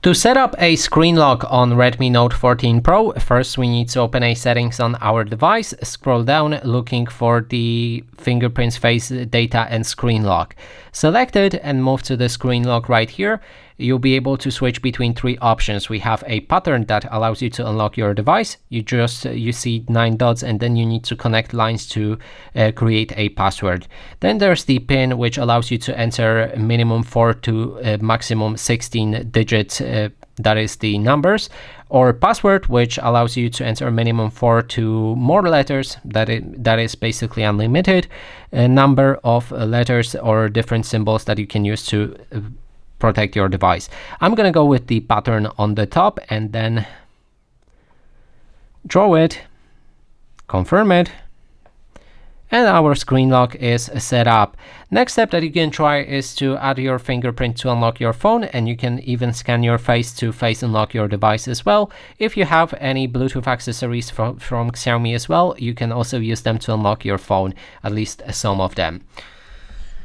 To set up a screen lock on Redmi Note 14 Pro, first we need to open a settings on our device, scroll down looking for the fingerprints, face data and screen lock. Select it and move to the screen lock right here. You'll be able to switch between three options. We have a pattern that allows you to unlock your device. You see 9 dots and then you need to connect lines to create a password. Then there's the pin, which allows you to enter minimum 4 to maximum 16 digits, that is the numbers, or password, which allows you to enter minimum 4 to more letters, that is basically unlimited number of letters or different symbols that you can use to protect your device. I'm gonna go with the pattern on the top and then draw it, confirm it, and our screen lock is set up. Next step that you can try is to add your fingerprint to unlock your phone, and you can even scan your face to face unlock your device as well. If you have any Bluetooth accessories from Xiaomi as well, you can also use them to unlock your phone, at least some of them.